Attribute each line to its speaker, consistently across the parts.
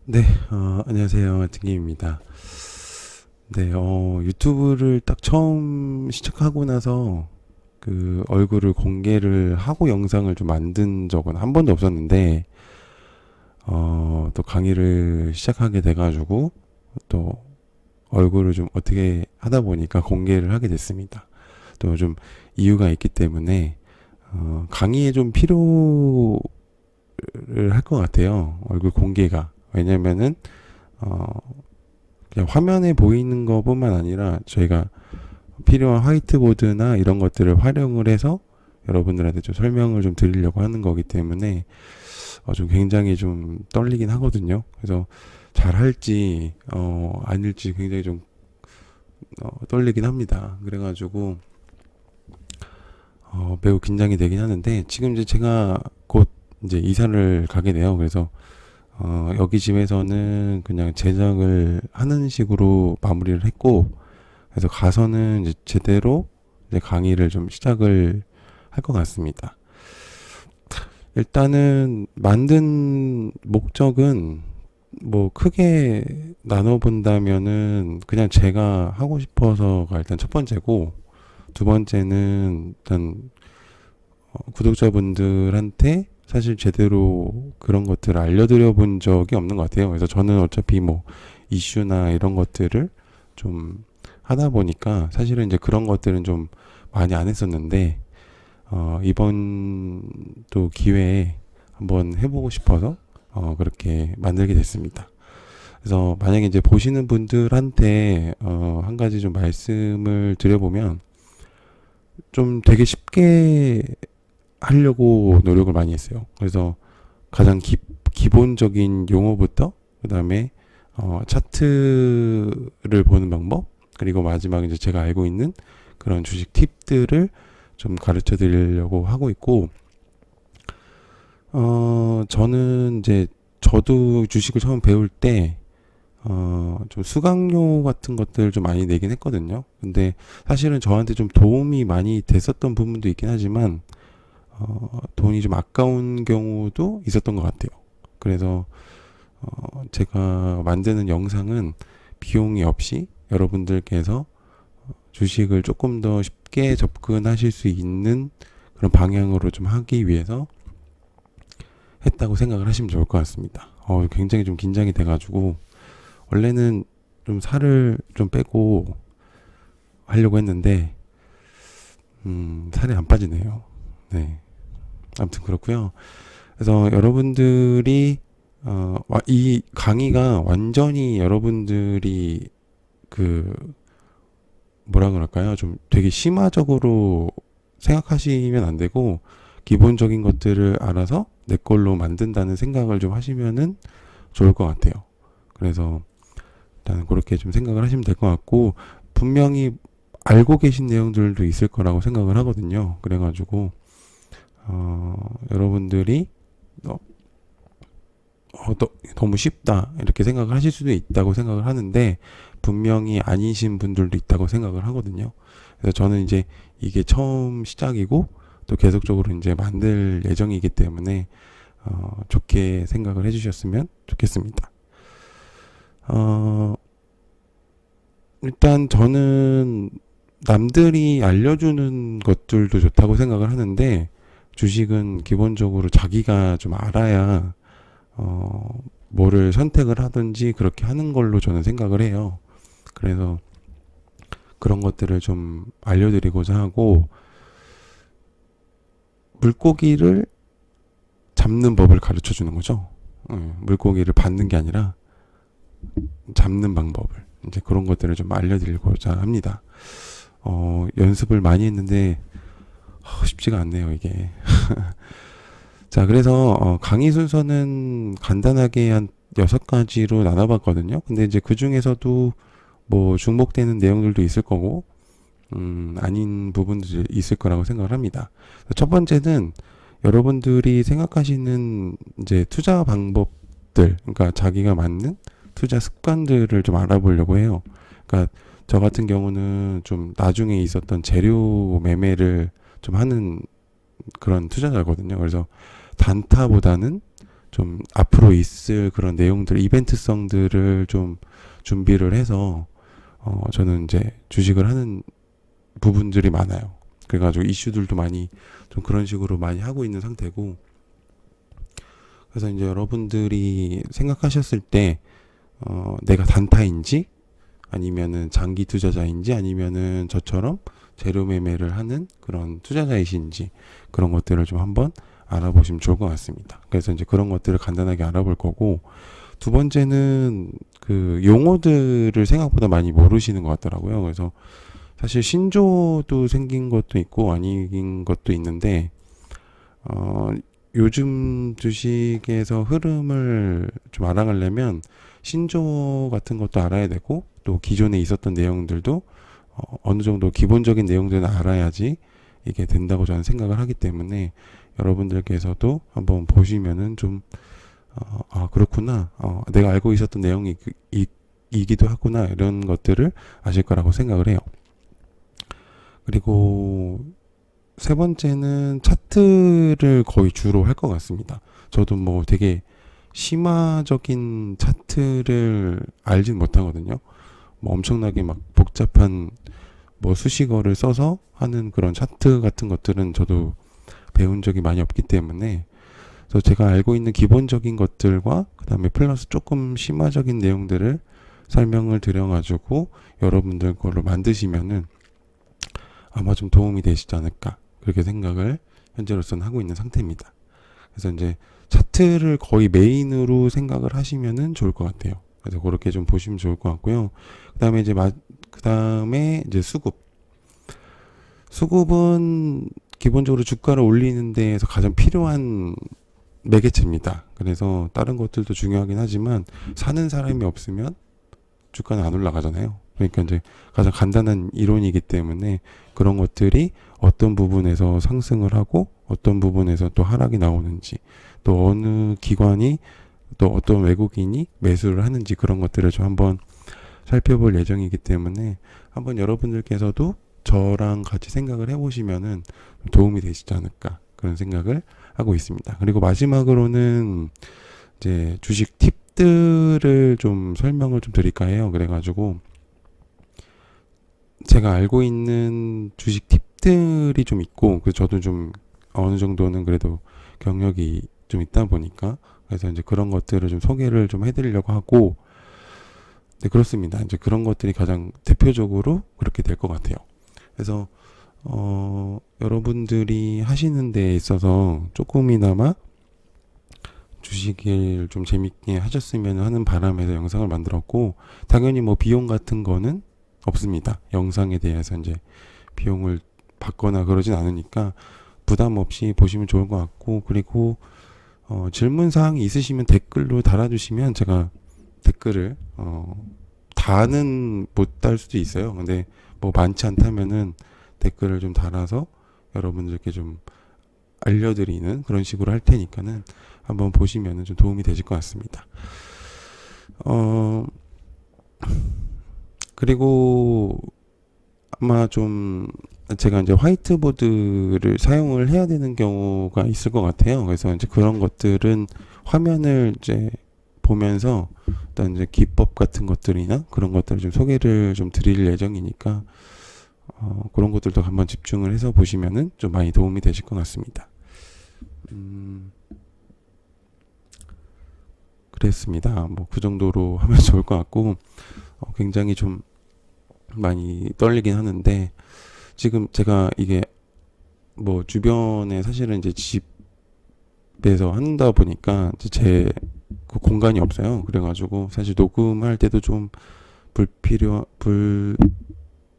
Speaker 1: 네, 안녕하세요. 팅김입니다. 네, 유튜브를 딱 처음 시작하고 나서 그 얼굴을 공개를 하고 영상을 좀 만든 적은 한 번도 없었는데, 또 강의를 시작하게 돼가지고, 또 얼굴을 좀 어떻게 하다 보니까 공개를 하게 됐습니다. 또 좀 이유가 있기 때문에, 강의에 좀 필요를 할 것 같아요. 얼굴 공개가. 왜냐면은, 어, 그냥 화면에 보이는 것뿐만 아니라 저희가 필요한 화이트보드나 이런 것들을 활용을 해서 여러분들한테 좀 설명을 좀 드리려고 하는 거기 때문에 좀 굉장히 좀 떨리긴 하거든요. 그래서 잘 할지 아닐지 굉장히 좀 떨리긴 합니다. 그래가지고 매우 긴장이 되긴 하는데 지금 이제 제가 곧 이제 이사를 가게 돼요. 그래서 여기 집에서는 그냥 제작을 하는 식으로 마무리를 했고, 그래서 가서는 이제 제대로 이제 강의를 좀 시작을 할 것 같습니다. 일단은 만든 목적은 뭐 크게 나눠 본다면은 그냥 제가 하고 싶어서가 일단 첫 번째고, 두 번째는 일단 구독자분들한테 사실 제대로 그런 것들을 알려드려 본 적이 없는 것 같아요. 그래서 저는 어차피 뭐 이슈나 이런 것들을 좀 하다 보니까 사실은 이제 그런 것들은 좀 많이 안 했었는데, 이번 또 기회에 한번 해보고 싶어서 그렇게 만들게 됐습니다. 그래서 만약에 이제 보시는 분들한테 한 가지 좀 말씀을 드려보면 좀 되게 쉽게 하려고 노력을 많이 했어요. 그래서 가장 기본적인 용어부터 그다음에 차트를 보는 방법, 그리고 마지막 이제 제가 알고 있는 그런 주식 팁들을 좀 가르쳐 드리려고 하고 있고, 저는 이제 저도 주식을 처음 배울 때 좀 수강료 같은 것들 좀 많이 내긴 했거든요. 근데 사실은 저한테 좀 도움이 많이 됐었던 부분도 있긴 하지만 돈이 좀 아까운 경우도 있었던 것 같아요. 그래서 제가 만드는 영상은 비용이 없이 여러분들께서 주식을 조금 더 쉽게 접근하실 수 있는 그런 방향으로 좀 하기 위해서 했다고 생각을 하시면 좋을 것 같습니다. 굉장히 좀 긴장이 돼가지고 원래는 좀 살을 좀 빼고 하려고 했는데 살이 안 빠지네요. 네, 아무튼 그렇고요. 그래서 여러분들이 이 강의가 완전히 여러분들이 그 뭐라 그럴까요? 좀 되게 심화적으로 생각하시면 안 되고 기본적인 것들을 알아서 내 걸로 만든다는 생각을 좀 하시면은 좋을 것 같아요. 그래서 일단 그렇게 좀 생각을 하시면 될 것 같고, 분명히 알고 계신 내용들도 있을 거라고 생각을 하거든요. 그래가지고 여러분들이 너무 쉽다 이렇게 생각을 하실 수도 있다고 생각을 하는데 분명히 아니신 분들도 있다고 생각을 하거든요. 그래서 저는 이제 이게 처음 시작이고 또 계속적으로 이제 만들 예정이기 때문에 좋게 생각을 해주셨으면 좋겠습니다. 어, 일단 저는 남들이 알려주는 것들도 좋다고 생각을 하는데 주식은 기본적으로 자기가 좀 알아야 뭐를 선택을 하든지 그렇게 하는 걸로 저는 생각을 해요. 그래서 그런 것들을 좀 알려드리고자 하고, 물고기를 잡는 법을 가르쳐 주는 거죠. 물고기를 받는 게 아니라 잡는 방법을, 이제 그런 것들을 좀 알려드리고자 합니다. 연습을 많이 했는데 쉽지가 않네요, 이게. 자, 그래서 강의 순서는 간단하게 한 6가지로 나눠봤거든요. 근데 이제 그 중에서도 뭐 중복되는 내용들도 있을 거고, 아닌 부분도 있을 거라고 생각을 합니다. 첫 번째는 여러분들이 생각하시는 이제 투자 방법들, 그러니까 자기가 맞는 투자 습관들을 좀 알아보려고 해요. 그러니까 저 같은 경우는 좀 나중에 있었던 재료 매매를 좀 하는 그런 투자자거든요. 그래서 단타보다는 좀 앞으로 있을 그런 내용들, 이벤트성들을 좀 준비를 해서 저는 이제 주식을 하는 부분들이 많아요. 그래가지고 이슈들도 많이 좀 그런 식으로 많이 하고 있는 상태고, 그래서 이제 여러분들이 생각하셨을 때 내가 단타인지 아니면은 장기 투자자인지 아니면은 저처럼 재료 매매를 하는 그런 투자자이신지 그런 것들을 좀 한번 알아보시면 좋을 것 같습니다. 그래서 이제 그런 것들을 간단하게 알아볼 거고, 두 번째는 그 용어들을 생각보다 많이 모르시는 것 같더라고요. 그래서 사실 신조도 생긴 것도 있고 아닌 것도 있는데 어, 요즘 주식에서 흐름을 좀 알아가려면 신조 같은 것도 알아야 되고 또 기존에 있었던 내용들도 어느 정도 기본적인 내용들은 알아야지 이게 된다고 저는 생각을 하기 때문에 여러분들께서도 한번 보시면은 좀 그렇구나, 내가 알고 있었던 내용이 이기도 하구나, 이런 것들을 아실 거라고 생각을 해요. 그리고 세 번째는 차트를 거의 주로 할 것 같습니다. 저도 뭐 되게 심화적인 차트를 알진 못하거든요. 뭐 엄청나게 막 복잡한 뭐 수식어를 써서 하는 그런 차트 같은 것들은 저도 배운 적이 많이 없기 때문에, 그래서 제가 알고 있는 기본적인 것들과 그 다음에 플러스 조금 심화적인 내용들을 설명을 드려가지고 여러분들 걸로 만드시면은 아마 좀 도움이 되시지 않을까, 그렇게 생각을 현재로서는 하고 있는 상태입니다. 그래서 이제 차트를 거의 메인으로 생각을 하시면은 좋을 것 같아요. 그래서 그렇게 좀 보시면 좋을 것 같고요. 그다음에 이제 수급은 기본적으로 주가를 올리는 데에서 가장 필요한 매개체입니다. 그래서 다른 것들도 중요하긴 하지만 사는 사람이 없으면 주가는 안 올라가잖아요. 그러니까 이제 가장 간단한 이론이기 때문에 그런 것들이 어떤 부분에서 상승을 하고 어떤 부분에서 또 하락이 나오는지, 또 어느 기관이 또 어떤 외국인이 매수를 하는지, 그런 것들을 좀 한번 살펴볼 예정이기 때문에 한번 여러분들께서도 저랑 같이 생각을 해보시면은 도움이 되시지 않을까, 그런 생각을 하고 있습니다. 그리고 마지막으로는 이제 주식 팁들을 좀 설명을 좀 드릴까 해요. 그래가지고 제가 알고 있는 주식 팁들이 좀 있고, 그 저도 좀 어느 정도는 그래도 경력이 좀 있다 보니까, 그래서 이제 그런 것들을 좀 소개를 좀 해드리려고 하고, 네, 그렇습니다. 이제 그런 것들이 가장 대표적으로 그렇게 될 것 같아요. 그래서 여러분들이 하시는 데 있어서 조금이나마 주식을 좀 재밌게 하셨으면 하는 바람에서 영상을 만들었고, 당연히 뭐 비용 같은 거는 없습니다. 영상에 대해서 이제 비용을 받거나 그러진 않으니까 부담 없이 보시면 좋을 것 같고, 그리고 질문 사항이 있으시면 댓글로 달아주시면 제가 댓글을 다는 못 달 수도 있어요. 근데 뭐 많지 않다면은 댓글을 좀 달아서 여러분들께 좀 알려드리는 그런 식으로 할 테니까는 한번 보시면은 좀 도움이 되실 것 같습니다. 그리고 아마 좀 제가 이제 화이트보드를 사용을 해야 되는 경우가 있을 것 같아요. 그래서 이제 그런 것들은 화면을 이제 보면서 일단 이제 기법 같은 것들이나 그런 것들을 좀 소개를 좀 드릴 예정이니까 그런 것들도 한번 집중을 해서 보시면은 좀 많이 도움이 되실 것 같습니다. 그랬습니다. 뭐 그 정도로 하면 좋을 것 같고, 굉장히 좀 많이 떨리긴 하는데, 지금 제가 이게 뭐 주변에 사실은 이제 집에서 한다 보니까 제 그 공간이 없어요. 그래가지고 사실 녹음할 때도 좀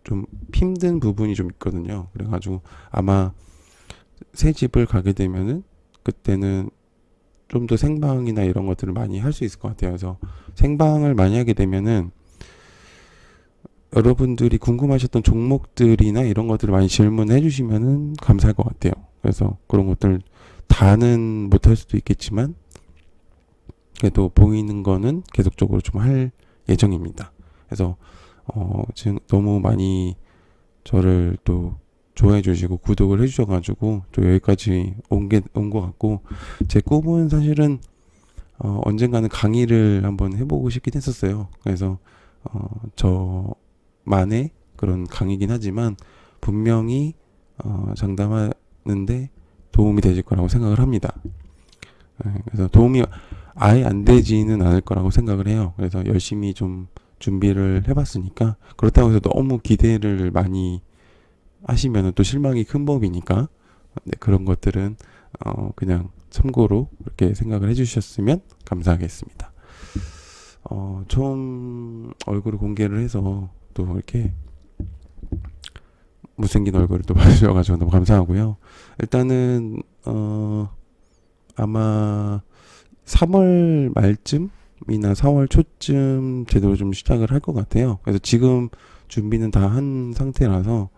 Speaker 1: 좀 힘든 부분이 좀 있거든요. 그래가지고 아마 새 집을 가게 되면은 그때는 좀 더 생방이나 이런 것들을 많이 할 수 있을 것 같아요. 그래서 생방을 많이 하게 되면은 여러분들이 궁금하셨던 종목들이나 이런 것들을 많이 질문해 주시면은 감사할 것 같아요. 그래서 그런 것들 다는 못할 수도 있겠지만 그래도 보이는 거는 계속적으로 좀 할 예정입니다. 그래서 지금 너무 많이 저를 또 좋아해 주시고 구독을 해 주셔가지고 또 여기까지 온 것 같고, 제 꿈은 사실은 언젠가는 강의를 한번 해보고 싶긴 했었어요. 그래서 저만의 그런 강의긴 하지만 분명히 장담하는데 도움이 되실 거라고 생각을 합니다. 그래서 도움이 아예 안 되지는 않을 거라고 생각을 해요. 그래서 열심히 좀 준비를 해봤으니까, 그렇다고 해서 너무 기대를 많이 하시면 또 실망이 큰 법이니까, 네, 그런 것들은 그냥 참고로 그렇게 생각을 해주셨으면 감사하겠습니다. 처음 얼굴을 공개를 해서 또 이렇게 못생긴 얼굴을 또 봐주셔가지고 너무 감사하고요. 일단은 아마 3월 말쯤이나 4월 초쯤 제대로 좀 시작을 할 것 같아요. 그래서 지금 준비는 다 한 상태라서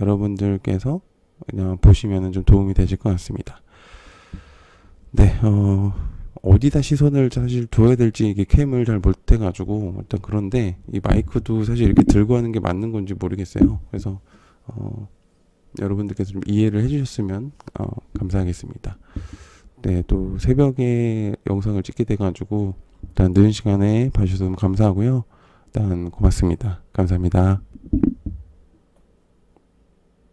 Speaker 1: 여러분들께서 그냥 보시면은 좀 도움이 되실 것 같습니다. 네, 어디다 시선을 사실 둬야 될지 이게 캠을 잘 못해가지고 일단 그런데 이 마이크도 사실 이렇게 들고 하는 게 맞는 건지 모르겠어요. 그래서 여러분들께서 좀 이해를 해주셨으면 감사하겠습니다. 네, 또 새벽에 영상을 찍게 돼가지고 일단 늦은 시간에 봐주셔서 너무 감사하고요. 일단 고맙습니다. 감사합니다.